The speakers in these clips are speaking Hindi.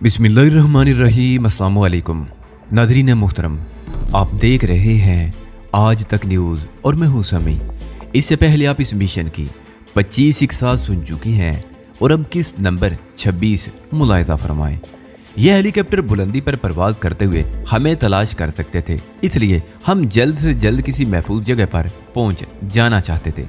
बिस्मिल्लाहिर्रहमानिर्रहीम। अस्सलामु अलैकुम नाज़रीन मुहतरम, आप देख रहे हैं आज तक न्यूज़ और मैं हूं समी। इससे पहले आप इस मिशन की 25 इकसात सुन चुकी हैं और अब किस नंबर 26 मुलाहिजा फरमाएं। यह हेलीकॉप्टर बुलंदी पर परवाज करते हुए हमें तलाश कर सकते थे, इसलिए हम जल्द से जल्द किसी महफूज जगह पर पहुंच जाना चाहते थे।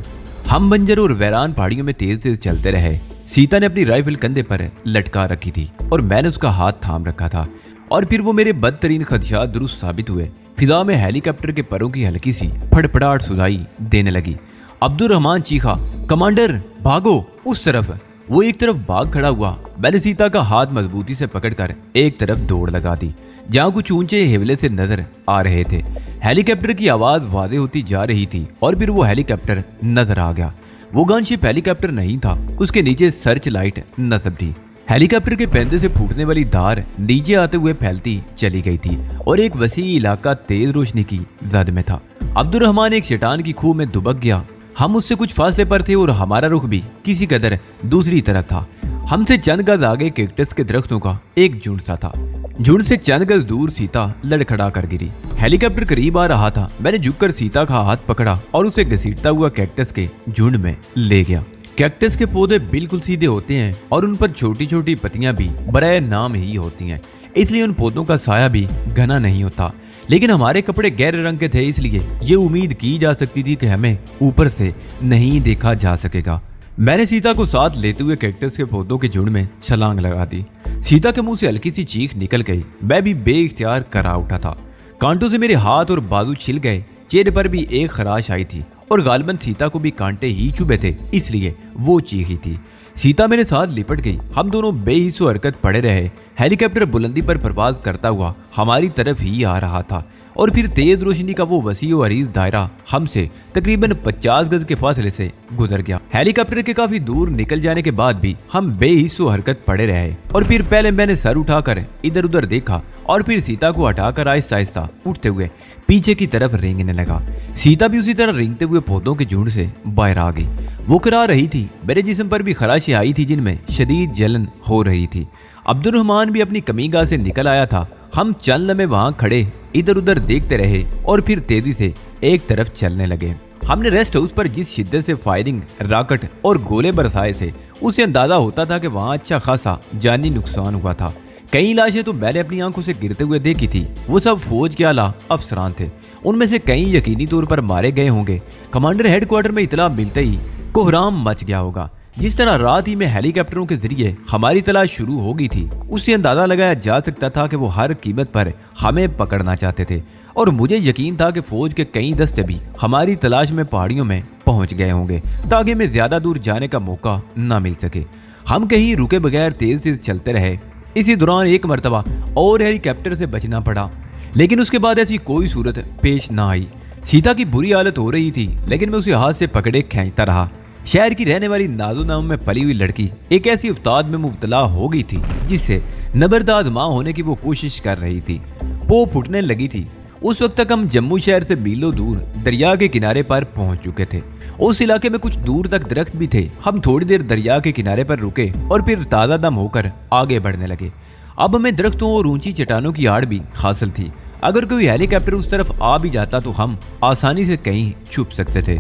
हम बंजर और वैरान पहाड़ियों में तेज तेज चलते रहे। सीता ने अपनी राइफल कंधे पर लटका रखी थी और मैंने उसका हाथ थाम रखा था, और फिर वो मेरे बदतरीन खदशात दुरुस्त साबित हुए। फिजा में हेलीकॉप्टर के परों की हल्की सी फड़फड़ाहट सुनाई देने लगी। अब्दुल रहमान चीखा, कमांडर भागो उस तरफ। वो एक तरफ भाग खड़ा हुआ। मैंने सीता का हाथ मजबूती से पकड़कर एक तरफ दौड़ लगा दी, जहाँ कुछ ऊंचे हिवले से नजर आ रहे थे। हेलीकॉप्टर की आवाज वादे होती जा रही थी और फिर वो हेलीकॉप्टर नजर आ गया। वो गनशिप हेलीकॉप्टर नहीं था, उसके नीचे सर्च लाइट नस्ब थी। हेलीकॉप्टर के पैंदे से फूटने वाली धार नीचे आते हुए फैलती चली गई थी और एक वसी इलाका तेज रोशनी की जद में था। अब्दुल रहमान एक चट्टान की खूह में दुबक गया। हम उससे कुछ फासले पर थे और हमारा रुख भी किसी कदर दूसरी तरफ था। हमसे चंद गज आगे कैक्टस के दरख्तों का एक झुंड सा था। झुंड से चंद गज दूर सीता लड़खड़ा कर गिरी। हेलीकॉप्टर करीब आ रहा था। मैंने झुककर सीता का हाथ पकड़ा और उसे घसीटता हुआ कैक्टस के झुंड में ले गया। कैक्टस के पौधे बिल्कुल सीधे होते हैं और उन पर छोटी छोटी पत्तियां भी बराए नाम ही होती हैं, इसलिए उन पौधों का साया भी घना नहीं होता। लेकिन हमारे कपड़े गहरे रंग के थे, इसलिए ये उम्मीद की जा सकती थी कि हमें ऊपर से नहीं देखा जा सकेगा। मैंने सीता को साथ लेते हुए कैक्टस के पौधों के झुंड में छलांग लगा दी। सीता के मुंह से हल्की सी चीख निकल गई। मैं भी बेइख्तियार करा उठा था। कांटों से मेरे हाथ और बाजू छिल गए। चेहरे पर भी एक खराश आई थी और गालबन सीता को भी कांटे ही चुभे थे, इसलिए वो चीखी थी। सीता मेरे साथ लिपट गई। हम दोनों बेहिस्सो हरकत पड़े रहे। हेलीकॉप्टर बुलंदी पर परवाज करता हुआ हमारी तरफ ही आ रहा था और फिर तेज रोशनी का वो वसी और अरीज दायरा हमसे तकरीबन 50 गज के फासले से गुजर गया। हेलीकॉप्टर के काफी दूर निकल जाने के बाद भी हम बेहिस्सो हरकत पड़े रहे और फिर पहले मैंने सर उठाकर इधर उधर देखा और फिर सीता को हटाकर आहिस्ता आहिस्ता उठते हुए पीछे की तरफ रेंगने लगा। सीता भी उसी तरह रेंगते हुए पौधों के झुंड से बाहर आ गई। वो करा रही थी। मेरे जिस्म पर भी खराशें आई थी जिनमें शदीद जलन हो रही थी। अब्दुल रहमान भी अपनी कमीगाह से निकल आया था। हम चंद लम्हे वहां खड़े इधर उधर देखते रहे और फिर तेजी से एक तरफ चलने लगे। हमने रेस्ट हाउस पर जिस शिद्दत से फायरिंग, रॉकेट और गोले बरसाए थे, उससे अंदाजा होता था कि वहां अच्छा खासा जानी नुकसान हुआ था। कई लाशें तो मैंने अपनी आंखों से गिरते हुए देखी थी। वो सब फौज के आला अफसरान थे। उनमें से कई यकीनी तौर पर मारे गए होंगे। कमांडर हेडक्वार्टर में इतला मिलते ही कोहराम मच गया होगा। जिस तरह रात ही में हेलीकॉप्टरों के जरिए हमारी तलाश शुरू हो गई थी, उससे अंदाजा लगाया जा सकता था कि वो हर कीमत पर हमें पकड़ना चाहते थे। और मुझे यकीन था कि फौज के कई दस्ते भी हमारी तलाश में पहाड़ियों में पहुंच गए होंगे ताकि हमें ज्यादा दूर जाने का मौका न मिल सके। हम कहीं रुके बगैर तेज तेज चलते रहे। इसी दौरान एक मर्तबा और हेलीकॉप्टर से बचना पड़ा, लेकिन उसके बाद ऐसी कोई सूरत पेश ना आई। सीता की बुरी हालत हो रही थी, लेकिन मैं उसे हाथ से पकड़े खींचता रहा। शहर की रहने वाली नाजो नाम में पली हुई लड़की एक ऐसी उस्ताद में मुब्तला हो गई थी जिससे नबरदाद माँ होने की वो कोशिश कर रही थी। पो फूटने लगी थी। उस वक्त तक हम जम्मू शहर से मीलों दूर दरिया के किनारे पर पहुंच चुके थे। उस इलाके में कुछ दूर तक दरख्त भी थे। हम थोड़ी देर दरिया के किनारे पर रुके और फिर ताजा दम होकर आगे बढ़ने लगे। अब हमें दरख्तों और ऊंची चट्टानों की आड़ भी हासिल थी। अगर कोई हेलीकॉप्टर उस तरफ आ भी जाता तो हम आसानी से कहीं छुप सकते थे।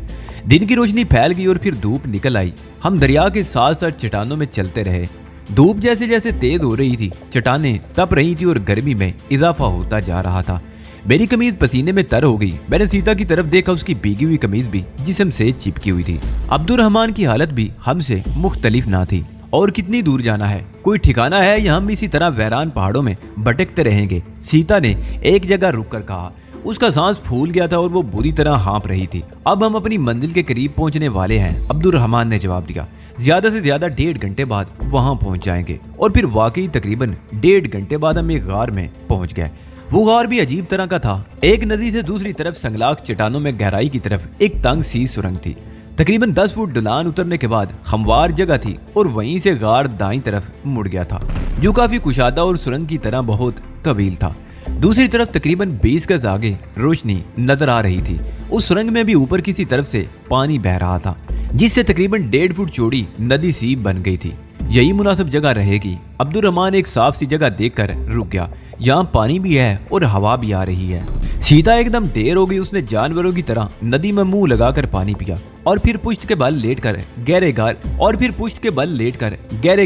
दिन की रोशनी फैल गई और फिर धूप निकल आई। हम दरिया के साथ साथ चट्टानों में चलते रहे। धूप जैसे जैसे तेज हो रही थी, चट्टानें तप रही थी और गर्मी में इजाफा होता जा रहा था। मेरी कमीज पसीने में तर हो गई। मैंने सीता की तरफ देखा। उसकी भीगी हुई कमीज भी जिस्म से चिपकी हुई थी। अब्दुल रहमान की हालत भी हमसे मुख्तलिफ ना थी। और कितनी दूर जाना है, कोई ठिकाना है या हम इसी तरह वैरान पहाड़ों में भटकते रहेंगे? सीता ने एक जगह रुककर कहा। उसका सांस फूल गया था और वो बुरी तरह हाँप रही थी। अब हम अपनी मंजिल के करीब पहुंचने वाले हैं, अब्दुल रहमान ने जवाब दिया। ज्यादा से ज्यादा 1.5 घंटे बाद वहां पहुंच जाएंगे। और फिर वाकई तकरीबन 1.5 घंटे बाद हम एक गार में पहुंच गए। वो गार भी अजीब तरह का था। एक नदी से दूसरी तरफ संगलाख चट्टानों में गहराई की तरफ एक तंग सी सुरंग थी। तकरीबन 10 फुट ढलान उतरने के बाद हमवार जगह थी और वहीं से गार दाईं तरफ मुड़ गया था, जो काफी कुशादा और सुरंग की तरह बहुत तवील था। दूसरी तरफ तकरीबन 20 गज आगे रोशनी नजर आ रही थी। उस सुरंग में भी ऊपर किसी तरफ से पानी बह रहा था, जिससे तकरीबन 1.5 फुट चौड़ी नदी सी बन गई थी। यही मुनासिब जगह रहेगी। अब्दुल रहमान एक साफ सी जगह देखकर रुक गया। यहाँ पानी भी है और हवा भी आ रही है। सीता एकदम देर हो गई। उसने जानवरों की तरह नदी में मुंह लगाकर पानी पिया और फिर पुश्त के बल लेटकर गहरे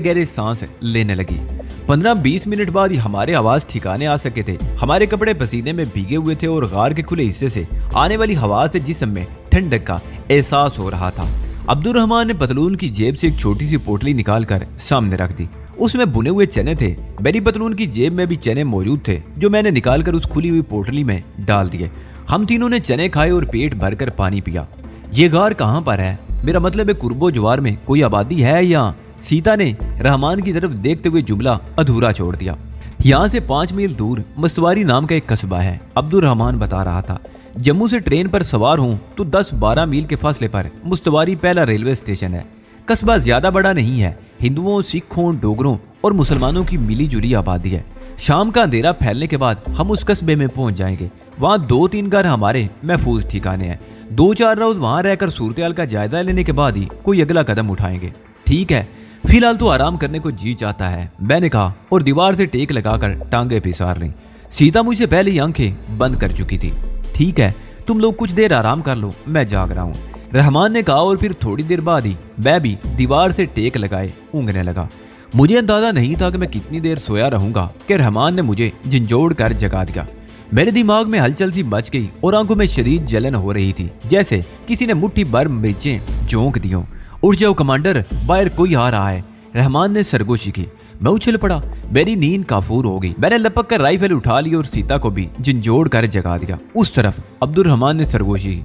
गहरे सांस लेने लगी। 15-20 मिनट बाद हमारे आवाज ठिकाने आ सके थे। हमारे कपड़े पसीने में भीगे हुए थे और गार के खुले हिस्से से आने वाली हवा से जिस्म में ठंडक का एहसास हो रहा था। अब्दुल रहमान ने पतलून की जेब से एक छोटी सी पोटली निकालकर सामने रख दी। उसमें बुने हुए चने थे। मेरी पतलून की जेब में भी चने मौजूद थे, जो मैंने निकालकर उस खुली हुई पोटली में डाल दिए। हम तीनों ने चने खाए और पेट भरकर पानी पिया। ये गार कहाँ पर है? मेरा मतलब है कुर्बो जवार में कोई आबादी है या? सीता ने रहमान की तरफ देखते हुए जुमला अधूरा छोड़ दिया। यहाँ से 5 मील दूर मस्तवारी नाम का एक कस्बा है, अब्दुल रहमान बता रहा था। जम्मू से ट्रेन पर सवार हूँ तो 10-12 मील के फासले पर मुस्तवारी पहला रेलवे स्टेशन है। कस्बा ज्यादा बड़ा नहीं है। हिंदुओं, सिखों, डोगरों और मुसलमानों की मिली जुली आबादी है। शाम का अंधेरा फैलने के बाद हम उस कस्बे में पहुंच जाएंगे। वहाँ 2-3 घर हमारे महफूज ठिकाने हैं। 2-4 रोज वहाँ रहकर सूरत-ए-हाल का जायजा लेने के बाद ही कोई अगला कदम उठाएंगे। ठीक है, फिलहाल तो आराम करने को जी चाहता है, मैंने कहा और दीवार से टेक लगाकर टांगे पिसार ली। सीता मुझसे पहले ही आंखें बंद कर चुकी थी। ठीक है, तुम लोग कुछ देर आराम कर लो, मैं जाग रहा हूँ, रहमान ने कहा और फिर थोड़ी देर बाद ही मैं भी दीवार से टेक लगाए ऊँगने लगा। मुझे अंदाजा नहीं था कि मैं कितनी देर सोया रहूंगा कि रहमान ने मुझे झंझोड़ कर जगा दिया। मेरे दिमाग में हलचल सी मच गई और आंखों में शदीद जलन हो रही थी, जैसे किसी ने मुट्ठी भर मिर्चें झोंक दी हों। उठ जाओ कमांडर, बाहर कोई आ रहा है, रहमान ने सरगोशी की। मैं उछल पड़ा। मेरी नींद काफूर हो गई। मैंने लपक कर राइफल उठा ली और सीता को भी झंझोड़ कर जगा दिया। उस तरफ अब्दुल रहमान ने सरगोशी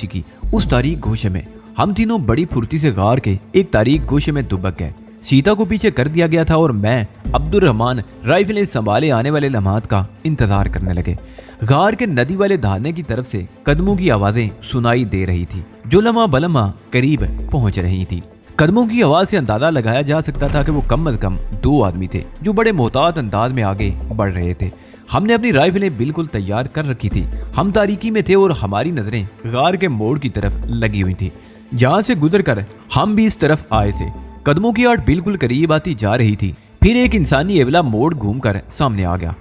की। उस तारीक गोशे में हम तीनों बड़ी फुर्ती से गार के एक तारीक गोशे में दुबक गए। सीता को पीछे कर दिया गया था और मैं, अब्दुल रहमान राइफलें संभाले आने वाले लम्हात का इंतजार करने लगे। गार के नदी वाले दहाने की तरफ से कदमों की आवाजें सुनाई दे रही थी, जो लम्हा बलम्हा करीब पहुंच रही थी। कदमों की आवाज से अंदाजा लगाया जा सकता था कि वो कम अज कम 2 आदमी थे, जो बड़े मोहतात अंदाज में आगे बढ़ रहे थे। हमने अपनी राइफलें बिल्कुल तैयार कर रखी थी। हम तारीकी में थे और हमारी नजरें गार के मोड़ की तरफ लगी हुई थी, जहां से गुजरकर हम भी इस तरफ आए थे। कदमों की आड़ बिल्कुल करीब आती जा रही थी। फिर एक इंसानी एवला मोड़ घूमकर सामने आ गया।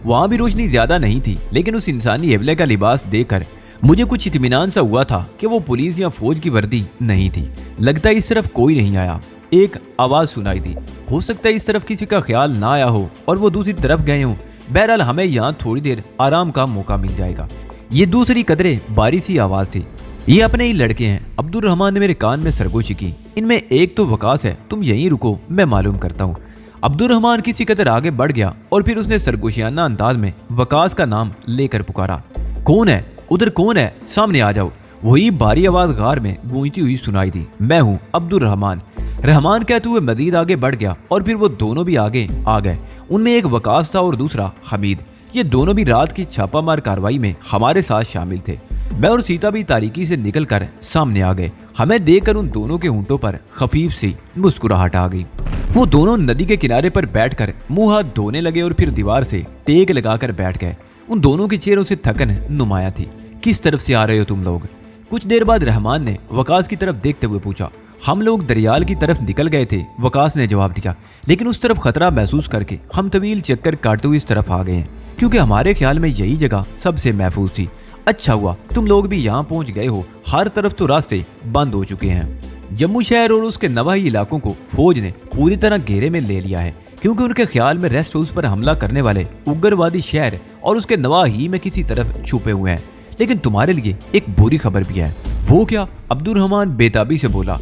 वहां भी रोशनी ज्यादा नहीं थी, लेकिन उस इंसानी एवले का लिबास देखकर मुझे कुछ इत्मीनान सा हुआ था कि वो पुलिस या फौज की वर्दी नहीं थी। लगता है इस तरफ कोई नहीं आया। एक आवाज सुनाई दी। हो सकता है इस तरफ किसी का ख्याल ना आया हो और वो दूसरी तरफ गए हों। बहरहाल हमें यहाँ थोड़ी देर आराम का मौका मिल जाएगा। ये दूसरी कदरे बारी सी आवाज थी। ये अपने ही लड़के हैं। अब्दुल रहमान ने मेरे कान में सरगोशी की। इनमें एक तो वकास है, तुम यहीं रुको, मैं मालूम करता हूँ। अब्दुल रहमान किसी कदर आगे बढ़ गया और फिर उसने सरगोशियाना अंदाज में वकास का नाम लेकर पुकारा। कौन है उधर, कौन है, सामने आ जाओ। वही भारी आवाज गार में गूंजती हुई सुनाई दी। मैं हूँ अब्दुल रहमान, रहमान कहते हुए मजीद आगे बढ़ गया और फिर वो दोनों भी आगे आ गए। उनमें एक वकास था और दूसरा हमीद। ये दोनों भी रात की छापामार कार्रवाई में हमारे साथ शामिल थे। मैं और सीता भी तारीकी से निकलकर सामने आ गए। हमें देखकर उन दोनों के होंठों पर खफीफ सी मुस्कुराहट आ गई। वो दोनों नदी के किनारे पर बैठकर मुंह हाथ धोने लगे और फिर दीवार से टेक लगाकर बैठ गए। उन दोनों के चेहरों से थकन नुमाया थी। किस तरफ से आ रहे हो तुम लोग? कुछ देर बाद रहमान ने वकास की तरफ देखते हुए पूछा। हम लोग दरियाल की तरफ निकल गए थे, वकास ने जवाब दिया, लेकिन उस तरफ खतरा महसूस करके हम तवील चक्कर काटते हुए इस तरफ आ गए हैं, क्योंकि हमारे ख्याल में यही जगह सबसे महफूज थी। अच्छा हुआ तुम लोग भी यहाँ पहुँच गए हो, हर तरफ तो रास्ते बंद हो चुके हैं। जम्मू शहर और उसके नवाही इलाकों को फौज ने पूरी तरह घेरे में ले लिया है, क्योंकि उनके ख्याल में रेस्ट हाउस पर हमला करने वाले उग्रवादी शहर और उसके नवाही में किसी तरफ छुपे हुए हैं। लेकिन तुम्हारे लिए एक बुरी खबर भी है। वो क्या? अब्दुल रहमान बेताबी से बोला।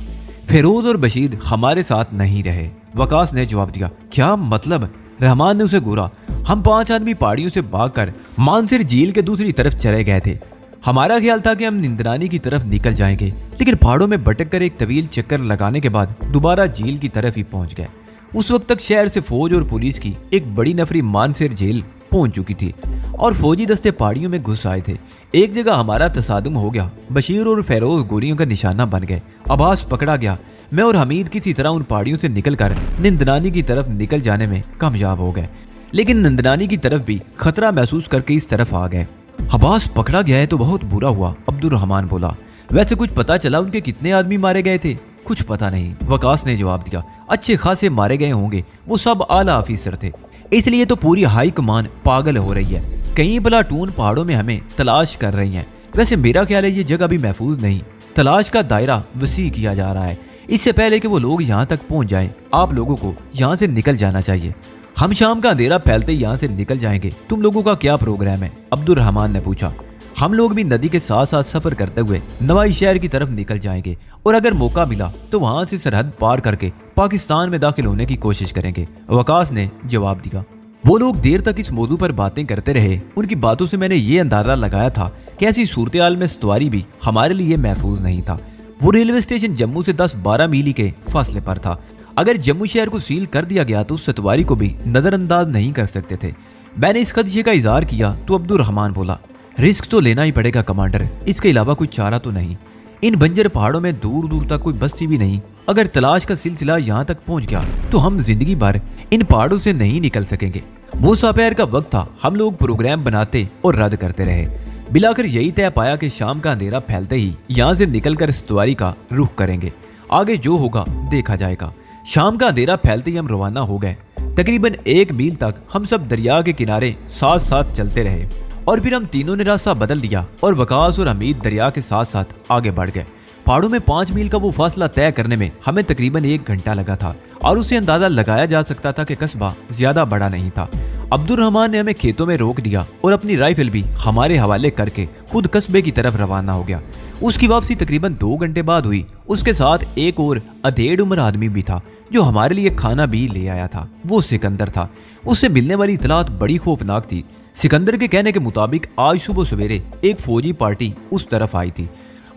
फेरोज और बशीर हमारे साथ नहीं रहे, वकास ने जवाब दिया। क्या मतलब? रहमान ने उसे घूरा। हम 5 आदमी पहाड़ियों से भागकर मानसिर झील के दूसरी तरफ चले गए थे। हमारा ख्याल था कि हम निंदरानी की तरफ निकल जाएंगे, लेकिन पहाड़ों में भटक कर एक तवील चक्कर लगाने के बाद दोबारा झील की तरफ ही पहुंच गए। उस वक्त तक शहर से फौज और पुलिस की एक बड़ी नफरी मानसिर झील पहुंच चुकी थी और फौजी दस्ते पहाड़ियों में घुस आए थे। एक जगह हमारा तसादुम हो गया। बशीर और फेरोज गोलियों का निशाना बन गए। आवाज पकड़ा गया। मैं और हमीद किसी तरह उन पहाड़ियों से निकलकर निंदनानी की तरफ निकल जाने में कामयाब हो गए, लेकिन निंदनानी की तरफ भी खतरा महसूस करके इस तरफ आ गए। आवाज पकड़ा गया है तो बहुत बुरा हुआ, अब्दुल रहमान बोला। वैसे कुछ पता चला उनके कितने आदमी मारे गए थे? कुछ पता नहीं, वकास ने जवाब दिया। अच्छे खासे मारे गए होंगे, वो सब आला ऑफिसर थे, इसलिए तो पूरी हाई कमान पागल हो रही है। कई प्लाटून पहाड़ों में हमें तलाश कर रही हैं। वैसे मेरा ख्याल है ये जगह भी महफूज नहीं, तलाश का दायरा वसी किया जा रहा है। इससे पहले कि वो लोग यहाँ तक पहुँच जाएं, आप लोगों को यहाँ से निकल जाना चाहिए। हम शाम का अंधेरा फैलते ही यहाँ से निकल जाएंगे। तुम लोगों का क्या प्रोग्राम है? अब्दुल रहमान ने पूछा। हम लोग भी नदी के साथ साथ सफर करते हुए नवाई शहर की तरफ निकल जाएंगे और अगर मौका मिला तो वहां से सरहद पार करके पाकिस्तान में दाखिल होने की कोशिश करेंगे, वकास ने जवाब दिया। वो लोग देर तक इस मौजू पर बातें करते रहे। उनकी बातों से मैंने ये अंदाजा लगाया था कि ऐसी सूरत-ए-हाल में सतवारी भी हमारे लिए महफूज नहीं था। वो रेलवे स्टेशन जम्मू से 10-12 मील के फासले पर था। अगर जम्मू शहर को सील कर दिया गया तो सतवारी को भी नजरअंदाज नहीं कर सकते थे। मैंने इस खदशे का इजहार किया तो अब्दुल रहमान बोला, रिस्क तो लेना ही पड़ेगा कमांडर, इसके अलावा कोई चारा तो नहीं। इन बंजर पहाड़ों में दूर दूर तक कोई बस्ती भी नहीं। अगर तलाश का सिलसिला यहाँ तक पहुँच गया तो हम जिंदगी भर इन पहाड़ों से नहीं निकल सकेंगे। वो दोपहर का वक्त था। हम लोग प्रोग्राम बनाते और रद्द करते रहे। बिलाकर यही तय पाया कि शाम का अंधेरा फैलते ही यहाँ से निकलकर सतवारी का रुख करेंगे, आगे जो होगा देखा जाएगा। शाम का अंधेरा फैलते ही हम रवाना हो गए। तकरीबन 1 मील तक हम सब दरिया के किनारे साथ साथ चलते रहे और फिर हम तीनों ने रास्ता बदल दिया और वकास और हमीद दरिया के साथ साथ आगे बढ़ गए। पहाड़ों में 5 मील का वो फासला तय करने में हमें तकरीबन 1 घंटा लगा था और उससे अंदाजा लगाया जा सकता था कि कस्बा ज्यादा बड़ा नहीं था। अब्दुल रहमान ने हमें खेतों में रोक दिया और अपनी राइफल भी हमारे हवाले करके खुद कस्बे की तरफ रवाना हो गया। उसकी वापसी तकरीबन 2 घंटे बाद हुई। उसके साथ एक और अधेड़ उम्र आदमी भी था जो हमारे लिए खाना भी ले आया था। वो सिकंदर था। उससे मिलने वाली इतलात बड़ी खौफनाक थी। सिकंदर के कहने के मुताबिक आज सुबह सवेरे एक फौजी पार्टी उस तरफ आई थी।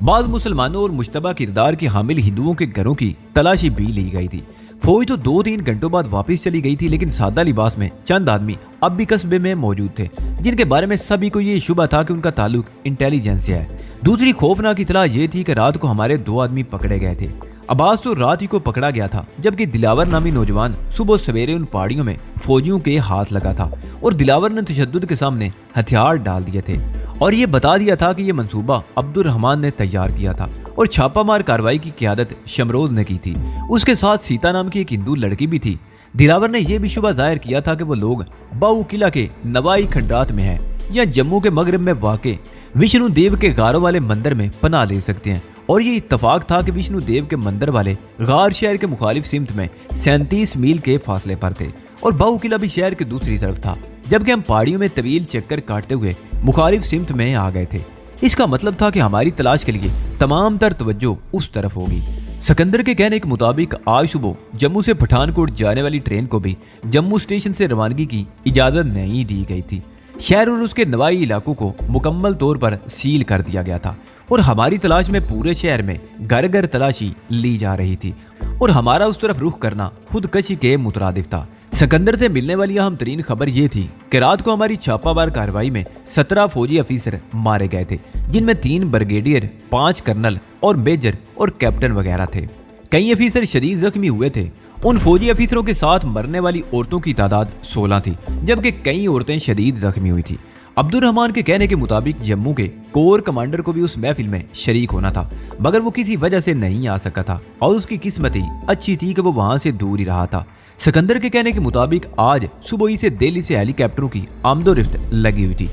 बाद मुसलमानों और मुश्तबा किरदार के हामिल हिंदुओं के घरों की तलाशी भी ली गई थी। फौज तो 2-3 घंटों बाद वापस चली गई थी, लेकिन सादा लिबास में चंद आदमी अब भी कस्बे में मौजूद थे, जिनके बारे में सभी को ये शुबा था कि उनका ताल्लुक इंटेलिजेंस से है। दूसरी खौफनाक इतला ये थी कि रात को हमारे 2 आदमी पकड़े गए थे। अब्बास तो रात ही को पकड़ा गया था, जबकि दिलावर नामी नौजवान सुबह सवेरे उन पहाड़ियों में फौजियों के हाथ लगा था और दिलावर ने तशद्दुद के सामने हथियार डाल दिए थे और ये बता दिया था कि ये मंसूबा अब्दुल रहमान ने तैयार किया था और छापामार कार्रवाई की क़ियादत शमरोज ने की थी। उसके साथ सीता नाम की एक हिंदू लड़की भी थी। दिलावर ने यह भी शुबा जाहिर किया था कि वो लोग बाऊ किला के नवाई खंडात में है या जम्मू के मगरब में वाक़े विष्णु देव के गारों वाले मंदिर में पनाह ले सकते हैं। और ये इत्तफाक था कि विष्णु देव के मंदिर वाले गार शहर के मुखालिफ सिमत में 37 मील के फासले पर थे और बाऊ किला भी शहर के दूसरी तरफ था, जबकि हम पहाड़ियों में तवील चक्कर काटते हुए मुखालिफ सिमत में आ गए थे। इसका मतलब था कि हमारी तलाश के लिए तमाम तर तवज्जो उस तरफ होगी। सिकंदर के कहने के मुताबिक आज सुबह जम्मू से पठानकोट जाने वाली ट्रेन को भी जम्मू स्टेशन से रवानगी की इजाजत नहीं दी गई थी। शहर और उसके नवाई इलाकों को मुकम्मल तौर पर सील कर दिया गया था और हमारी तलाश में पूरे शहर में घर घर तलाशी ली जा रही थी और हमारा उस तरफ रुख करना खुदकशी के मुतरादिफ था। सिकंदर से मिलने वाली अहम तरीन खबर ये थी कि रात को हमारी छापामार कार्रवाई में 17 फौजी अफीसर मारे गए थे, जिनमें 3 ब्रिगेडियर, 5 कर्नल और मेजर और कैप्टन वगैरह थे। कई अफीसर शदीद जख्मी हुए थे। उन फौजी अफीसरों के साथ मरने वाली औरतों की तादाद 16 थी, जबकि कई औरतें शदीद जख्मी हुई थी। अब्दुल रहमान के कहने के मुताबिक जम्मू के कोर कमांडर को भी उस महफिल में शरीक होना था, मगर वो किसी वजह से नहीं आ सका था और उसकी किस्मत ही अच्छी थी कि वो वहां से दूर ही रहा था। सिकंदर के कहने के मुताबिक आज सुबह ही से दिल्ली से हेलीकॉप्टरों की आमदोरफ्त लगी हुई थी।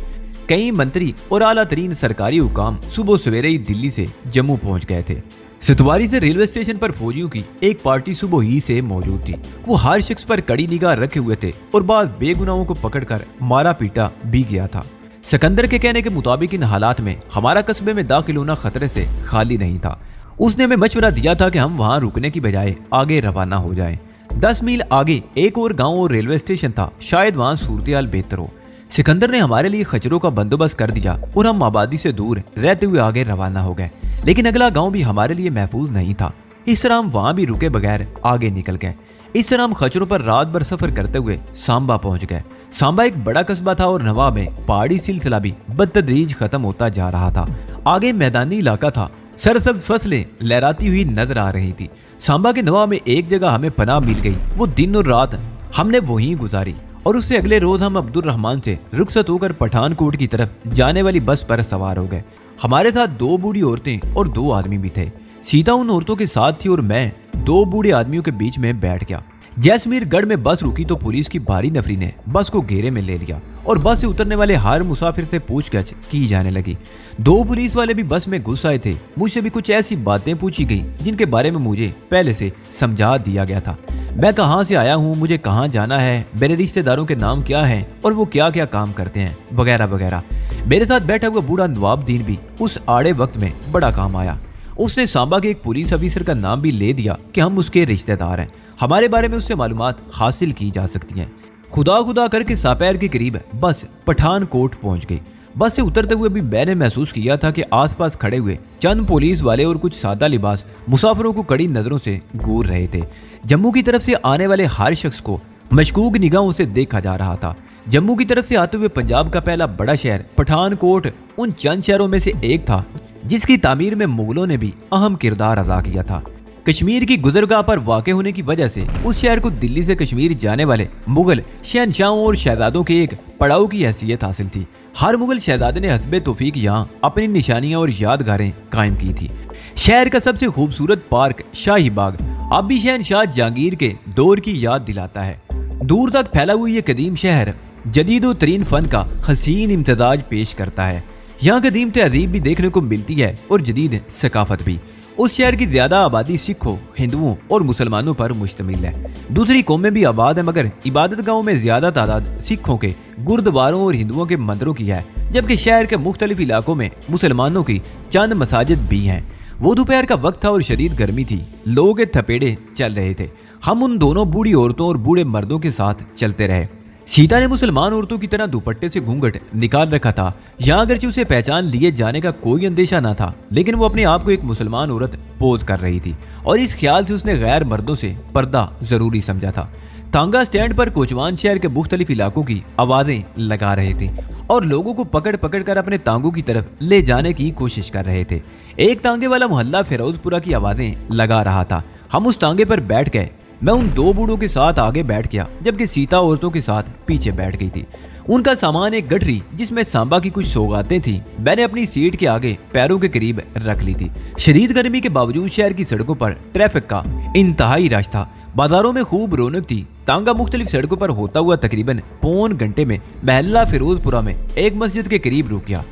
कई मंत्री और आला तरीन सरकारी हुकाम सुबह सवेरे ही दिल्ली से जम्मू पहुंच गए थे। सतवारी से रेलवे स्टेशन पर फौजियों की एक पार्टी सुबह ही से मौजूद थी। वो हर शख्स पर कड़ी निगाह रखे हुए थे और बाद बेगुनाहों को पकड़कर मारा पीटा भी गया था। सिकंदर के कहने के मुताबिक इन हालात में हमारा कस्बे में दाखिल होना खतरे से खाली नहीं था। उसने हमें मशवरा दिया था कि हम वहां रुकने की बजाय आगे रवाना हो जाएं। 10 मील आगे एक और गांव और रेलवे स्टेशन था, शायद वहां सूरत-ए-हाल बेहतर हो। सिकंदर ने हमारे लिए खच्चरों का बंदोबस्त कर दिया और हम आबादी से दूर रहते हुए आगे रवाना हो गए, लेकिन अगला गांव भी हमारे लिए महफूज नहीं था। इस तरह हम वहां भी रुके बगैर आगे निकल गए। इस तरह हम खच्चरों पर रात भर सफर करते हुए सांबा पहुंच गए। सांबा एक बड़ा कस्बा था और नवा में पहाड़ी सिलसिला भी बदतदरीज खत्म होता जा रहा था। आगे मैदानी इलाका था, सरसब्ज फसलें लहराती हुई नजर आ रही थी। सांबा के नवा में एक जगह हमें पनाह मिल गई। वो दिन और रात हमने वहीं गुजारी और उससे अगले रोज हम अब्दुल रहमान से रुखसत होकर पठानकोट की तरफ जाने वाली बस पर सवार हो गए। हमारे साथ 2 बूढ़ी औरतें और 2 आदमी भी थे। सीता उन औरतों के साथ थी और मैं दो बूढ़े आदमियों के बीच में बैठ गया। जैसमीरगढ़ में बस रुकी तो पुलिस की भारी नफरी ने बस को घेरे में ले लिया और बस से उतरने वाले हर मुसाफिर से पूछताछ की जाने लगी। दो पुलिस वाले भी बस में घुस आए थे। मुझसे भी कुछ ऐसी बातें पूछी गई जिनके बारे में मुझे पहले से समझा दिया गया था। मैं कहाँ से आया हूँ, मुझे कहाँ जाना है, मेरे रिश्तेदारों के नाम क्या हैं और वो क्या क्या काम करते हैं, वगैरह वगैरह। मेरे साथ बैठा हुआ बूढ़ा नवाबुद्दीन भी उस आड़े वक्त में बड़ा काम आया। उसने सांबा के एक पुलिस अफसर का नाम भी ले दिया कि हम उसके रिश्तेदार हैं, हमारे बारे में उससे मालूमात हासिल की जा सकती हैं। खुदा खुदा करके सापैर के करीब बस पठानकोट पहुंच गई। बस से उतरते हुए भी मैंने महसूस किया था कि आसपास खड़े हुए चंद पुलिस वाले और कुछ सादा लिबास मुसाफिरों को कड़ी नजरों से घूर रहे थे। जम्मू की तरफ से आने वाले हर शख्स को मशकूक निगाहों से देखा जा रहा था। जम्मू की तरफ से आते हुए पंजाब का पहला बड़ा शहर पठानकोट उन चंद शहरों में से एक था जिसकी तामीर में मुगलों ने भी अहम किरदार अदा किया था। कश्मीर की गुजरगाह पर वाक़ होने की वजह से उस शहर को दिल्ली से कश्मीर जाने वाले मुगल शहनशाहों और शहजादों के एक पड़ाव की हैसियत हासिल थी। हर मुगल शहजादे ने हस्बे तौफीक यहाँ अपनी निशानियां और यादगारें कायम की थी। शहर का सबसे खूबसूरत पार्क शाही बाग अब भी शहनशाह जहांगीर के दौर की याद दिलाता है। दूर तक फैला हुआ ये कदीम शहर जदीदो तरीन फन का हसीन इम्तजाज पेश करता है। यहाँ कदीम तहजीब भी देखने को मिलती है और जदीद सकाफत भी। उस शहर की ज्यादा आबादी सिखों, हिंदुओं और मुसलमानों पर मुश्तमिल है। दूसरी कौमें भी आबाद है मगर इबादत गाहों में ज्यादा तादाद सिखों के गुरुद्वारों और हिंदुओं के मंदिरों की है, जबकि शहर के मुख्तलिफ इलाकों में मुसलमानों की चंद मसाजिद भी हैं। वो दोपहर का वक्त था और शदीद गर्मी थी। लोगों के थपेड़े चल रहे थे। हम उन दोनों बूढ़ी औरतों और बूढ़े मर्दों के साथ चलते रहे। सीता ने मुसलमान औरतों की तरह दुपट्टे से घूंघट निकाल रखा था। यहाँ अगरचे उसे पहचान लिए जाने का कोई अंदेशा न था, लेकिन वो अपने आप को एक मुसलमान औरत पोज कर रही थी और इस ख्याल से उसने गैर मर्दों से पर्दा जरूरी समझा था। तांगा स्टैंड पर कोचवान शहर के मुख्तलिफ इलाकों की आवाजें लगा रहे थे और लोगों को पकड़ पकड़ कर अपने तांगों की तरफ ले जाने की कोशिश कर रहे थे। एक तांगे वाला मोहल्ला फिरोजपुरा की आवाजें लगा रहा था। हम उस तांगे पर बैठ गए। मैं उन दो बूढ़ों के साथ आगे बैठ गया जबकि सीता औरतों के साथ पीछे बैठ गई थी। उनका सामान एक गठरी जिसमें सांबा की कुछ सौगातें थी मैंने अपनी सीट के आगे पैरों के करीब रख ली थी। शदीद गर्मी के बावजूद शहर की सड़कों पर ट्रैफिक का इंतहाई रश था। बाजारों में खूब रौनक थी। तांगा मुख्तलिफ सड़कों पर होता हुआ तकरीबन पौन घंटे में महल्ला फिरोजपुरा में एक मस्जिद के करीब रुक गया।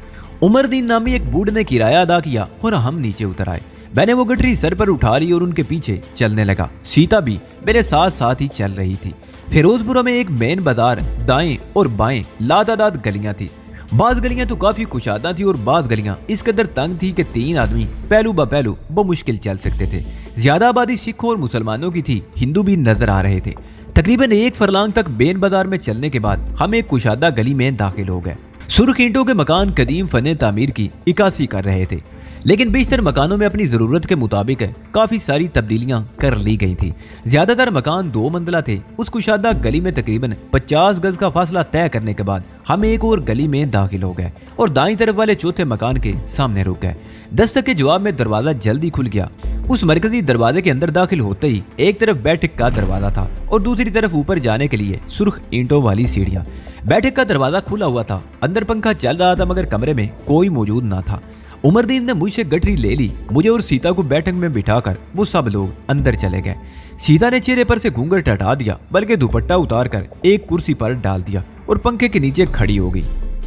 उमरदीन नामी एक बूढ़ ने किराया अदा किया और हम नीचे उतर आए। मैंने वो गठरी सर पर उठा ली और उनके पीछे चलने लगा। सीता भी मेरे साथ साथ ही चल रही थी। फिरोजपुरा में एक मेन बाजार दाएं और बाएं लातादाद गलियां थी। बाज गलियां तो काफी कुशादा थी और बाज गलियां इस कदर तंग थी कि 3 आदमी पहलू ब पहलू मुश्किल चल सकते थे। ज्यादा आबादी सिखों और मुसलमानों की थी। हिंदू भी नजर आ रहे थे। तकरीबन 1 फरलांग तक मेन बाजार में चलने के बाद हम एक कुशादा गली में दाखिल हो गए। सुर्ख ईंटों के मकान कदीम फने तामीर की इक्कासी कर रहे थे, लेकिन बेशतर मकानों में अपनी जरूरत के मुताबिक काफी सारी तब्दीलियां कर ली गई थी। ज्यादातर मकान 2 मंजिला थे। उस कुशादा गली में तकरीबन 50 गज का फासला तय करने के बाद हम एक और गली में दाखिल हो गए और दाईं तरफ वाले चौथे मकान के सामने रुक गए। दस्तक के जवाब में दरवाजा जल्दी खुल गया। उस मरकजी दरवाजे के अंदर दाखिल होते ही एक तरफ बैठक का दरवाजा था और दूसरी तरफ ऊपर जाने के लिए सुर्ख ईंटों वाली सीढ़ियां। बैठक का दरवाजा खुला हुआ था। अंदर पंखा चल रहा था मगर कमरे में कोई मौजूद ना था। उमरदीन ने मुझसे गठरी ले ली। मुझे और सीता को बैठक में बिठाकर वो सब लोग अंदर चले गए। सीता ने चेहरे पर से घूंघट हटा दिया बल्कि दुपट्टा उतार कर एक कुर्सी पर डाल दिया और पंखे के नीचे खड़ी हो गई।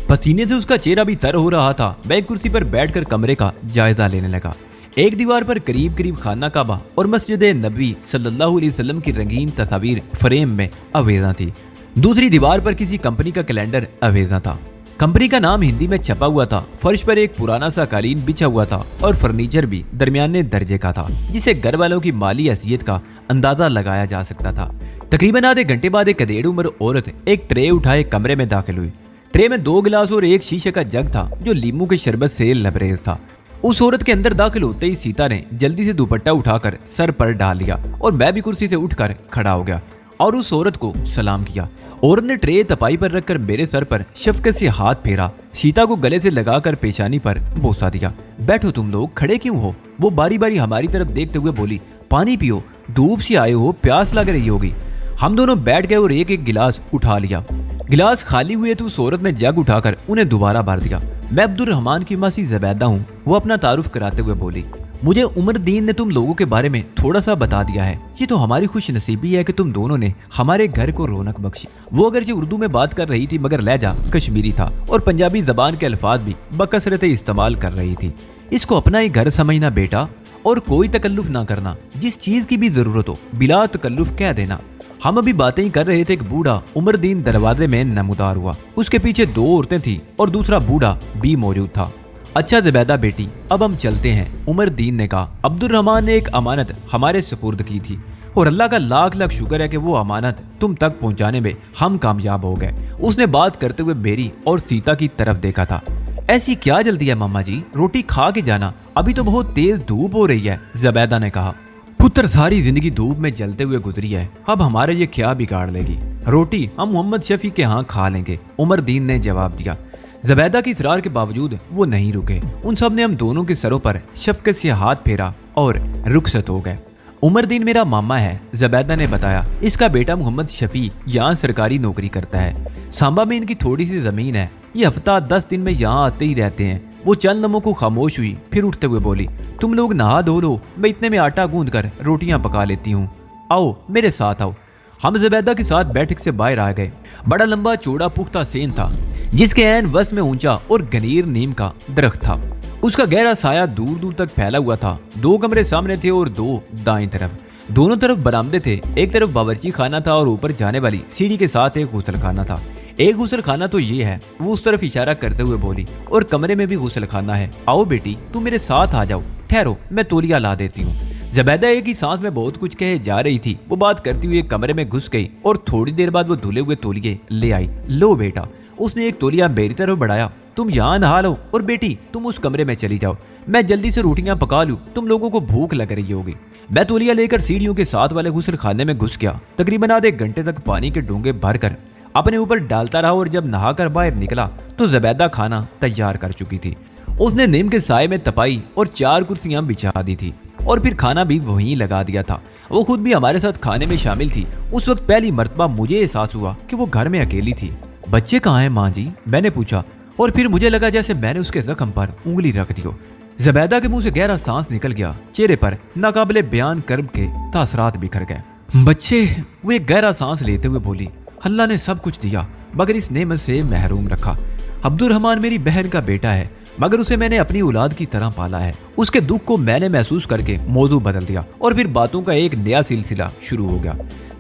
पसीने से उसका चेहरा भी तर हो रहा था। मैं कुर्सी पर बैठकर कमरे का जायजा लेने लगा। एक दीवार पर करीब करीब खाना काबा और मस्जिद नबी सल्लल्लाहु अलैहि वसल्लम की रंगीन तस्वीर फ्रेम में अवेजा थी। दूसरी दीवार पर किसी कंपनी का कैलेंडर अवेजा था। कंपनी का नाम हिंदी में छपा हुआ था। फर्श पर एक पुराना सा कालीन बिछा हुआ था और फर्नीचर भी दरमियाने दर्जे का था जिसे घर वालों की माली हैसियत का अंदाजा लगाया जा सकता था। तकरीबन आधे घंटे बाद एक अधेड़ उम्र औरत एक ट्रे उठाए कमरे में दाखिल हुई। ट्रे में 2 गिलास और एक शीशे का जग था जो लीमू के शरबत से लबरेज था। उस औरत के अंदर दाखिल होते ही सीता ने जल्दी से दुपट्टा उठाकर सर पर डाल लिया और मैं भी कुर्सी से उठकर खड़ा हो गया और उस औरत को सलाम किया। औरत ने ट्रे तपाई पर रखकर मेरे सर पर शफकत से हाथ फेरा। सीता को गले से लगाकर पेशानी पर बोसा दिया। बैठो, तुम लोग खड़े क्यों हो? वो बारी बारी हमारी तरफ देखते हुए बोली, पानी पियो, धूप से आए हो, प्यास लग रही होगी। हम दोनों बैठ गए और एक एक गिलास उठा लिया। गिलास खाली हुए तो उस औरत ने जग उठाकर उन्हें दोबारा भर दिया। मैं अब्दुल रहमान की मासी ज़बैदा हूँ, वो अपना तारुफ कराते हुए बोली। मुझे उमरदीन ने तुम लोगों के बारे में थोड़ा सा बता दिया है। ये तो हमारी खुश नसीबी है कि तुम दोनों ने हमारे घर को रौनक बख्शी। वो अगरचे उर्दू में बात कर रही थी मगर लहजा कश्मीरी था और पंजाबी जबान के अल्फाज भी बकसरत इस्तेमाल कर रही थी। इसको अपना ही घर समझना बेटा, और कोई तकल्लुफ ना करना। जिस चीज की भी जरूरत हो बिला तकल्लुफ कह देना। हम अभी बातें ही कर रहे थे, एक बूढ़ा उमरदीन दरवाजे में नमूदार हुआ। उसके पीछे 2 औरतें थी और दूसरा बूढ़ा भी मौजूद था। अच्छा ज़ुबैदा बेटी, अब हम चलते हैं, उमरदीन ने कहा। अब्दुर्रहमान ने एक अमानत हमारे सुपुर्द की थी और अल्लाह का लाख लाख शुक्र है कि वो अमानत तुम तक पहुंचाने में हम कामयाब हो गए। उसने बात करते हुए बेरी और सीता की तरफ देखा था। ऐसी क्या जल्दी है मामा जी, रोटी खा के जाना, अभी तो बहुत तेज धूप हो रही है, ज़ुबैदा ने कहा। पुत्र सारी जिंदगी धूप में जलते हुए गुजरी है, अब हमारे ये क्या बिगाड़ लेगी। रोटी हम मोहम्मद शफी के यहाँ खा लेंगे, उमरदीन ने जवाब दिया। ज़ुबैदा की इसरार के बावजूद वो नहीं रुके। उन सब ने हम दोनों के सरों पर शफकत से हाथ फेरा और रुखसत हो गए। उमरदीन मेरा मामा है, ज़ुबैदा ने बताया। इसका बेटा मोहम्मद शफी यहाँ सरकारी नौकरी करता है। सांबा में इनकी थोड़ी सी जमीन है। ये हफ्ता 10 दिन में यहाँ आते ही रहते हैं। वो चंद लम्हों को खामोश हुई, फिर उठते हुए बोली, तुम लोग नहा धो लो, मैं इतने में आटा गूंद कर रोटियां पका लेती हूँ। आओ मेरे साथ आओ। हम ज़ुबैदा के साथ बैठक से बाहर आ गए। बड़ा लंबा चौड़ा पुख्ता सेन था जिसके ऐन वस में ऊंचा और गनीर नीम का दरख्त था। उसका गहरा साया दूर दूर तक फैला हुआ था। 2 कमरे सामने थे और 2 दाएं तरफ। दोनों तरफ बरामदे थे। एक तरफ बावर्ची खाना था और ऊपर जाने वाली सीढ़ी के साथ एक गुसल खाना था। एक गुसल खाना तो ये है, वो उस तरफ इशारा करते हुए बोली, और कमरे में भी गुसल खाना है। आओ बेटी तुम मेरे साथ आ जाओ, ठहरो मैं तौलिया ला देती हूँ। ज़ुबैदा एक ही सांस में बहुत कुछ कहे जा रही थी। वो बात करती हुई कमरे में घुस गई और थोड़ी देर बाद वो धुले हुए तौलिए ले आई। लो बेटा, उसने एक तौलिया मेरी तरफ बढ़ाया, तुम यहाँ नहा लो और बेटी तुम उस कमरे में चली जाओ, मैं जल्दी से रोटियां पका लूं, तुम लोगों को भूख लग रही होगी। मैं तौलिया लेकर सीढ़ियों के साथ वाले गुसल खाने में घुस गया। तकरीबन आधे घंटे तक पानी के डोंगे भरकर अपने ऊपर डालता रहा और जब नहाकर बाहर निकला तो ज़ुबैदा खाना तैयार कर चुकी थी। उसने नीम के साए में तपाई और 4 कुर्सियां बिछा दी थी और फिर खाना भी वहीं लगा दिया था। वो खुद भी हमारे साथ खाने में शामिल थी। उस वक्त पहली मर्तबा मुझे एहसास हुआ कि वो घर में अकेली थी। बच्चे कहाँ हैं माँ जी, मैंने पूछा, और फिर मुझे लगा जैसे मैंने उसके जख्म पर उंगली रख दी हो। ज़ुबैदा के मुंह से गहरा सांस निकल गया। चेहरे पर नाकाबिले बयान कर्ब के तासरात बिखर गए। बच्चे, वो एक गहरा सांस लेते हुए बोली, अल्लाह ने सब कुछ दिया मगर इस नेमत से महरूम रखा। अब्दुर्रहमान मेरी बहन का बेटा है मगर उसे मैंने अपनी औलाद की तरह पाला है। उसके दुख को मैंने महसूस करके मौजू बदल दिया और फिर बातों का एक नया सिलसिला शुरू हो गया।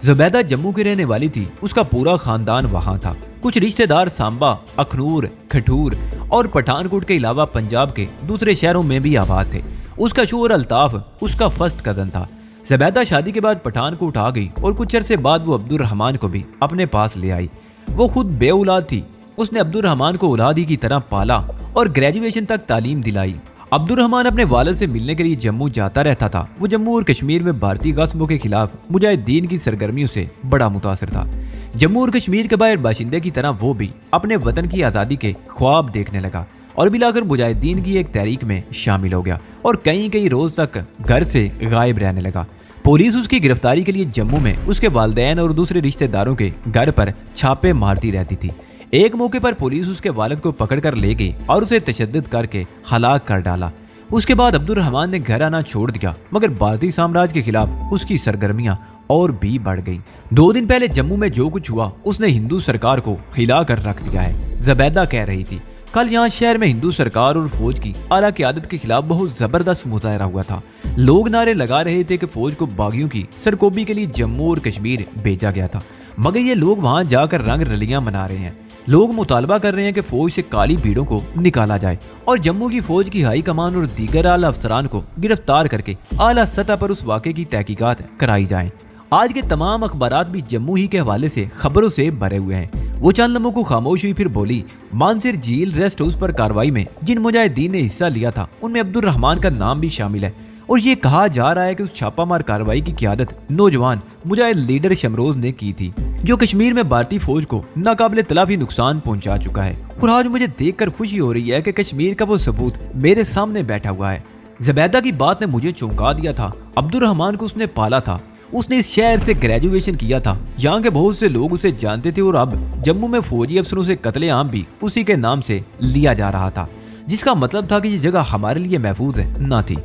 ज़ुबैदा जम्मू की रहने वाली थी। उसका पूरा खानदान वहाँ था। कुछ रिश्तेदार सांबा, अखनूर, खटूर और पठानकोट के अलावा पंजाब के दूसरे शहरों में भी आबाद थे। उसका शोहर अल्ताफ उसका फर्स्ट कजन था। ज़ुबैदा शादी के बाद पठानकोट आ गई और कुछ अरसे बाद वो अब्दुर्रहमान को भी अपने पास ले आई। वो खुद बेऔलाद थी। उसने अब्दुर्रहमान को औलादी की तरह पाला और ग्रेजुएशन तक तालीम दिलाई। अब्दुर्रहमान अपने वालिद से मिलने के लिए जम्मू जाता रहता था। वो जम्मू और कश्मीर में भारतीय गस्बों के खिलाफ मुजाहिदीन की सरगर्मियों से बड़ा मुतासिर था। जम्मू और कश्मीर के बाहर बाशिंदे की तरह वो भी अपने वतन की आज़ादी के ख्वाब देखने लगा और मिलाकर मुजाहिदीन की एक तहरीक में शामिल हो गया और कई रोज तक घर से गायब रहने लगा। पुलिस उसकी गिरफ्तारी के लिए जम्मू में उसके वालिदैन और दूसरे रिश्तेदारों के घर पर छापे मारती रहती थी। एक मौके पर पुलिस उसके वालिद को पकड़कर ले गई और उसे तशद्दुद करके हलाक कर डाला। उसके बाद अब्दुर्रहमान ने घर आना छोड़ दिया मगर भारतीय साम्राज्य के खिलाफ उसकी सरगर्मियां और भी बढ़ गई। 2 दिन पहले जम्मू में जो कुछ हुआ उसने हिंदू सरकार को हिला कर रख दिया है, ज़ुबैदा कह रही थी। कल यहाँ शहर में हिंदू सरकार और फौज की आला क़यादत के खिलाफ बहुत जबरदस्त मुजाहरा हुआ था। लोग नारे लगा रहे थे कि फौज को बागियों की सरकोबी के लिए जम्मू और कश्मीर भेजा गया था मगर ये लोग वहाँ जाकर रंग रलियां मना रहे हैं। लोग मुतालबा कर रहे हैं कि फौज से काली भीड़ों को निकाला जाए और जम्मू की फौज की हाई कमान और दीगर आला अफसरान को गिरफ्तार करके आला सतह पर उस वाक़े की तहकीकात कराई जाए। आज के तमाम अखबारात भी जम्मू ही के हवाले से खबरों से भरे हुए हैं। वो चंद लम्हों को खामोश हुई फिर बोली, मानसर झील रेस्ट हाउस पर कार्रवाई में जिन मुजाहिदीन ने हिस्सा लिया था उनमें अब्दुर्रहमान का नाम भी शामिल है और ये कहा जा रहा है कि उस छापामार कार्रवाई की क़यादत नौजवान मुजाहिद लीडर शमरोज ने की थी जो कश्मीर में भारतीय फौज को नाकाबिले तलाफी नुकसान पहुंचा चुका है। और आज मुझे देखकर खुशी हो रही है कि कश्मीर का वो सबूत मेरे सामने बैठा हुआ है। ज़ुबैदा की बात ने मुझे चौंका दिया था। अब्दुर्रहमान को उसने पाला था, उसने इस शहर से ग्रेजुएशन किया था, यहाँ के बहुत से लोग उसे जानते थे और अब जम्मू में फौजी अफसरों से कत्लेआम भी उसी के नाम से लिया जा रहा था जिसका मतलब था कि ये जगह हमारे लिए महफूज न थी।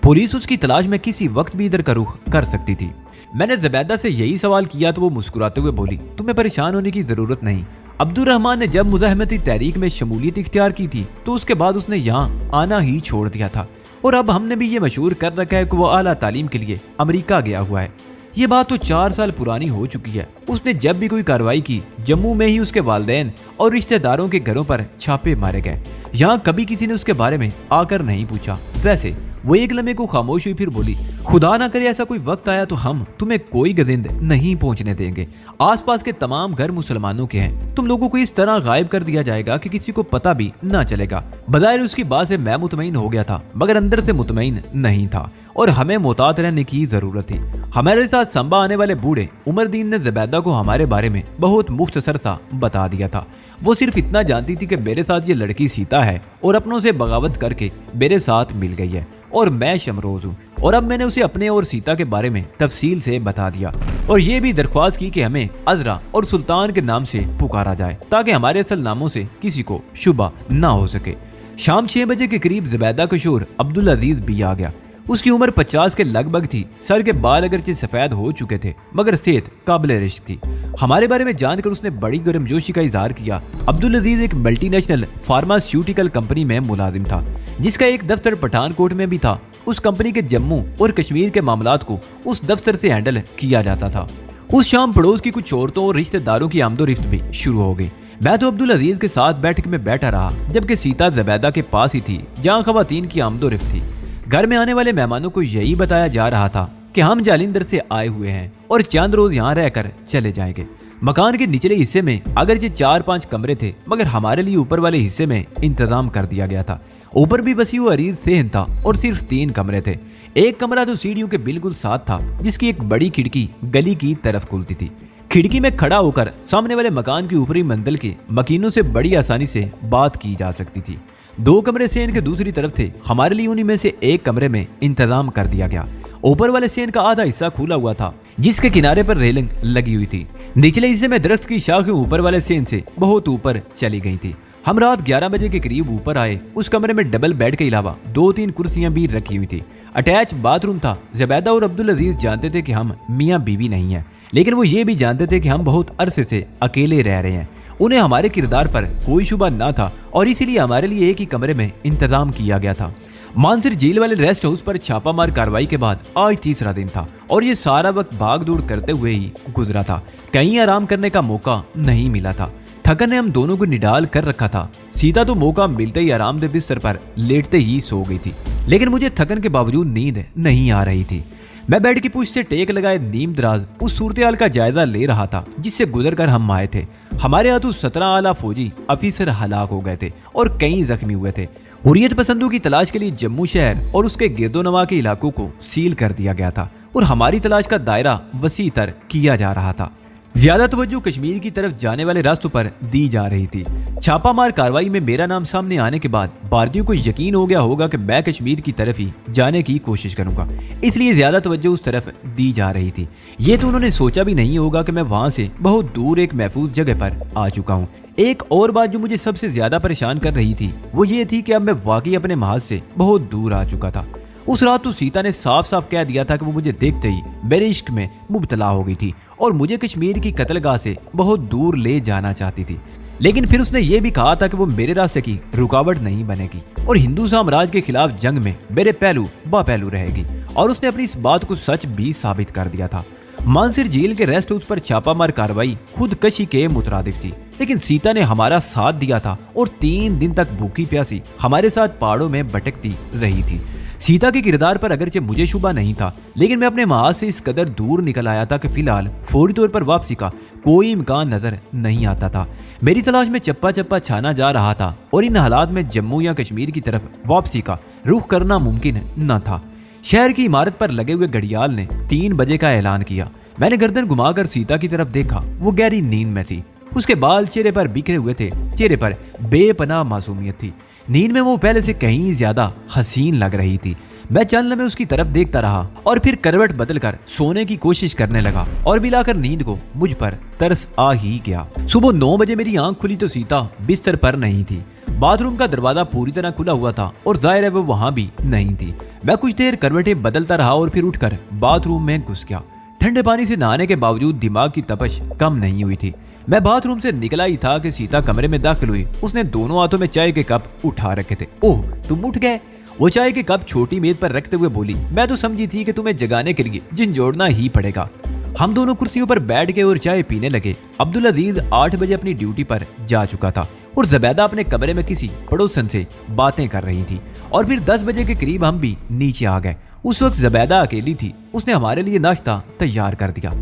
पुलिस उसकी तलाश में किसी वक्त भी इधर का रुख कर सकती थी। मैंने ज़ुबैदा से यही सवाल किया तो वो मुस्कुराते हुए बोली, तुम्हें परेशान होने की जरूरत नहीं। अब्दुल रहमान ने जब मुज़ाहमती तहरीक में शमूलियत इख्तियार की थी तो उसके बाद उसने यहाँ आना ही छोड़ दिया था, और अब हमने भी ये मशहूर कर रखा है कि वो आला तालीम के लिए अमेरिका गया हुआ है। ये बात तो 4 साल पुरानी हो चुकी है। उसने जब भी कोई कार्रवाई की, जम्मू में ही उसके वालिदैन और रिश्तेदारों के घरों पर छापे मारे गए। यहाँ कभी किसी ने उसके बारे में आकर नहीं पूछा। वैसे वो एक लम्हे को खामोश हुई, फिर बोली, खुदा ना करे ऐसा कोई वक्त आया तो हम तुम्हें कोई गजिंद नहीं पहुंचने देंगे। आसपास के तमाम घर मुसलमानों के हैं। तुम लोगों को इस तरह गायब कर दिया जाएगा कि किसी को पता भी ना चलेगा। बज़ाहिर उसकी बात से मैं मुतमईन हो गया था, मगर अंदर से मुतमईन नहीं था और हमें मोहतात रहने की जरूरत थी। हमारे साथ संभा आने वाले बूढ़े उमरदीन ने ज़ुबैदा को हमारे बारे में बहुत मुख्तसर सा बता दिया था। वो सिर्फ इतना जानती थी कि मेरे साथ ये लड़की सीता है और अपनों से बगावत करके मेरे साथ मिल गई है और मैं शमरोज हूँ। और अब मैंने उसे अपने और सीता के बारे में तफसील से बता दिया और ये भी दरख्वास्त की कि हमें अजरा और सुल्तान के नाम से पुकारा जाए ताकि हमारे असल नामों से किसी को शुबा ना हो सके। शाम 6 बजे के करीब ज़ुबैदा का शोर अब्दुल अजीज भी आ गया। उसकी उम्र 50 के लगभग थी। सर के बाल अगरचे सफेद हो चुके थे मगर सेहत काबिल रिश्क थी। हमारे बारे में जानकर उसने बड़ी गर्मजोशी का इजहार किया। अब्दुल अजीज एक मल्टीनेशनल फार्मास्यूटिकल कंपनी में मुलाजिम था जिसका एक दफ्तर पठानकोट में भी था। उस कंपनी के जम्मू और कश्मीर के मामलात को उस दफ्तर से हैंडल किया जाता था। उस शाम पड़ोस की कुछ औरतों और रिश्तेदारों की आमदोरफ्त भी शुरू हो गई। मैं तो अब्दुल अजीज के साथ बैठक में बैठा रहा जबकि सीता ज़ुबैदा के पास ही थी जहाँ खवातीन की आमदोरफ्त थी। घर में आने वाले मेहमानों को यही बताया जा रहा था कि हम जालिंदर से आए हुए हैं और चंद रोज यहाँ रहकर चले जाएंगे। मकान के निचले हिस्से में अगरचे 4-5 कमरे थे मगर हमारे लिए ऊपर वाले हिस्से में इंतजाम कर दिया गया था। ऊपर भी बसी हुई अरीज सेहन था और सिर्फ 3 कमरे थे। एक कमरा तो सीढ़ियों के बिल्कुल साथ था जिसकी एक बड़ी खिड़की गली की तरफ खुलती थी। खिड़की में खड़ा होकर सामने वाले मकान की ऊपरी मंजिल के मकीनों से बड़ी आसानी से बात की जा सकती थी। 2 कमरे सेन के दूसरी तरफ थे। हमारे लिए उन्हीं में से एक कमरे में इंतजाम कर दिया गया। ऊपर वाले सेन का आधा हिस्सा खुला हुआ था जिसके किनारे पर रेलिंग लगी हुई थी। निचले हिस्से में दरख्त की शाखें ऊपर वाले सेन से बहुत ऊपर चली गई थी। हम रात 11 बजे के करीब ऊपर आए। उस कमरे में डबल बेड के अलावा 2-3 कुर्सियां भी रखी हुई थी। अटैच बाथरूम था। ज़ुबैदा और अब्दुल अजीज जानते थे कि हम मियाँ बीवी नहीं हैं, लेकिन वो ये भी जानते थे कि हम बहुत अरसे से अकेले रह रहे हैं। उन्हें हमारे किरदार पर कोई शुबा ना था और इसीलिए हमारे लिए एक ही कमरे में इंतजाम किया गया था। मानसर झील वाले रेस्ट हाउस पर छापामार कार्रवाई के बाद आज तीसरा दिन था और ये सारा वक्त भाग दौड़ करते हुए ही गुजरा था। कहीं आराम करने का मौका नहीं मिला था। थकन ने हम दोनों को निडाल कर रखा था। सीता तो मौका मिलते ही आरामदेह बिस्तर पर लेटते ही सो गई थी, लेकिन मुझे थकन के बावजूद नींद नहीं आ रही थी। मैं बेड की पूछ से टेक लगाए नीम दराज उस सूरत हाल का जायजा ले रहा था जिससे गुजर कर हम आए थे। हमारे हाथों 17 आला फौजी अफीसर हलाक हो गए थे और कई जख्मी हुए थे। हुर्रियत पसंदों की तलाश के लिए जम्मू शहर और उसके गिरदोनवा के इलाकों को सील कर दिया गया था और हमारी तलाश का दायरा वसी तर किया जा रहा था। ज्यादा तवज्जो कश्मीर की तरफ जाने वाले रास्तों पर दी जा रही थी। छापामार कार्रवाई में मेरा नाम सामने आने के बाद भारतीयों को यकीन हो गया होगा कि मैं कश्मीर की तरफ ही जाने की कोशिश करूंगा, इसलिए ज्यादा तवज्जो उस तरफ दी जा रही थी। ये तो उन्होंने सोचा भी नहीं होगा कि मैं वहां से बहुत दूर एक महफूज जगह पर आ चुका हूँ। एक और बात जो मुझे सबसे ज्यादा परेशान कर रही थी वो ये थी कि अब मैं वाकई अपने महाज से बहुत दूर आ चुका था। उस रात तो सीता ने साफ साफ कह दिया था कि वो मुझे देखते ही मेरे इश्क में मुब्तला हो गई थी और मुझे कश्मीर की कत्लगाह से बहुत दूर ले जाना चाहती थी। लेकिन फिर उसने ये भी कहा था कि वो मेरे रास्ते की रुकावट नहीं बनेगी और हिंदू साम्राज्य के खिलाफ जंग में मेरे पहलू बापहलू रहेगी, और उसने अपनी इस बात को सच भी साबित कर दिया था। मानसर झील के रेस्ट हाउस पर छापामार कार्रवाई खुदकशी के मुतरादिफ थी, लेकिन सीता ने हमारा साथ दिया था और 3 दिन तक भूखी प्यासी हमारे साथ पहाड़ों में भटकती रही थी। सीता के किरदार पर अगरचे मुझे शुबा नहीं था, लेकिन मैं अपने महाज से इस कदर दूर निकल आया था कि फिलहाल फौरी तौर पर वापसी का कोई इम्कान नजर नहीं आता था। मेरी तलाश में चप्पा चप्पा छाना जा रहा था और इन हालात में जम्मू या कश्मीर की तरफ वापसी का रुख करना मुमकिन न था। शहर की इमारत पर लगे हुए घड़ियाल ने 3 बजे का ऐलान किया। मैंने गर्दन घुमाकर सीता की तरफ देखा। वो गहरी नींद में थी। उसके बाल चेहरे पर बिखरे हुए थे। चेहरे पर बेपनाह मासूमियत थी। नींद में वो पहले से कहीं ज्यादा हसीन लग रही थी। मैं चलने में उसकी तरफ देखता रहा और फिर करवट बदलकर सोने की कोशिश करने लगा और मिलाकर नींद को मुझ पर तरस आ ही गया। सुबह 9 बजे मेरी आंख खुली तो सीता बिस्तर पर नहीं थी। बाथरूम का दरवाजा पूरी तरह खुला हुआ था और जाहिर है वो वहां भी नहीं थी। मैं कुछ देर करवटें बदलता रहा और फिर उठकर बाथरूम में घुस गया। ठंडे पानी से नहाने के बावजूद दिमाग की तपश कम नहीं हुई थी। मैं बाथरूम से निकला ही था कि सीता कमरे में दाखिल हुई। उसने दोनों हाथों में चाय के कप उठा रखे थे। ओह, तुम उठ गए? वो चाय के कप छोटी मेज पर रखते हुए बोली। मैं तो समझी थी कि तुम्हें जगाने के लिए जिन जोड़ना ही पड़ेगा। हम दोनों कुर्सियों पर बैठ गए और चाय पीने लगे। अब्दुल अजीज 8 बजे अपनी ड्यूटी पर जा चुका था और ज़बैदा अपने कमरे में किसी पड़ोसन से बातें कर रही थी और फिर 10 बजे के करीब हम भी नीचे आ गए। उस वक्त ज़बैदा अकेली थी। उसने हमारे लिए नाश्ता तैयार कर दिया।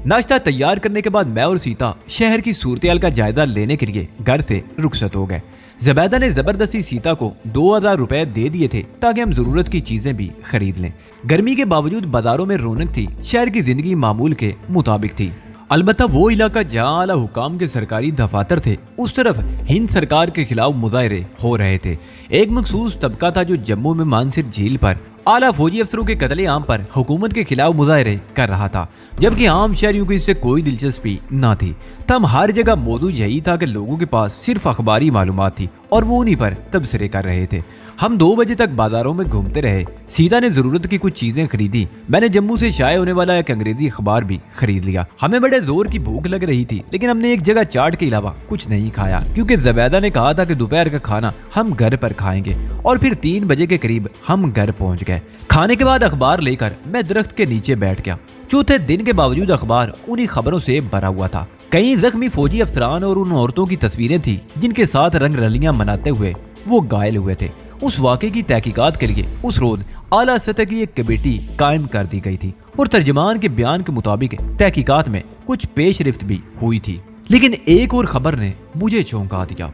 नाश्ता तैयार करने के बाद मैं और सीता शहर की सूरत-ए-हाल का जायजा लेने के लिए घर से रुखसत हो गए। ज़बैदा ने जबरदस्ती सीता को 2000 रुपए दे दिए थे ताकि हम जरूरत की चीजें भी खरीद लें। गर्मी के बावजूद बाजारों में रौनक थी। शहर की जिंदगी मामूल के मुताबिक थी। अलबत्ता वो इलाका जहाँ आला हुकाम के सरकारी दफातर थे, उस तरफ हिंद सरकार के खिलाफ मुजाहरे हो रहे थे। एक मखसूस तबका था जो जम्मू में मानसिर झील पर आला फौजी अफसरों के कत्लेआम पर हुकूमत के खिलाफ मुजाहरे कर रहा था, जबकि आम शहरियों को इससे कोई दिलचस्पी न थी। तब हर जगह मौजूद यही था कि लोगों के पास सिर्फ अखबारी मालूमात थी और वो उन्हीं पर तबसरे कर रहे थे। हम 2 बजे तक बाजारों में घूमते रहे। सीता ने जरूरत की कुछ चीजें खरीदी। मैंने जम्मू से शाये होने वाला एक अंग्रेजी अखबार भी खरीद लिया। हमें बड़े जोर की भूख लग रही थी, लेकिन हमने एक जगह चाट के अलावा कुछ नहीं खाया क्योंकि ज़बैदा ने कहा था कि दोपहर का खाना हम घर पर खाएंगे। और फिर 3 बजे के करीब हम घर पहुंच गए। खाने के बाद अखबार लेकर मैं दरख्त के नीचे बैठ गया। चौथे दिन के बावजूद अखबार उन्हीं खबरों से भरा हुआ था। कई जख्मी फौजी अफसरान और उन औरतों की तस्वीरें थी जिनके साथ रंग रलियां मनाते हुए वो घायल हुए थे। उस वाक़े की तहकीकात के लिए उस रोज आला सतह की एक कमेटी कायम कर दी गई थी और तर्जमान के बयान के मुताबिक तहकीकात में कुछ पेशरफ्त भी हुई थी। लेकिन एक और खबर ने मुझे चौंका दिया।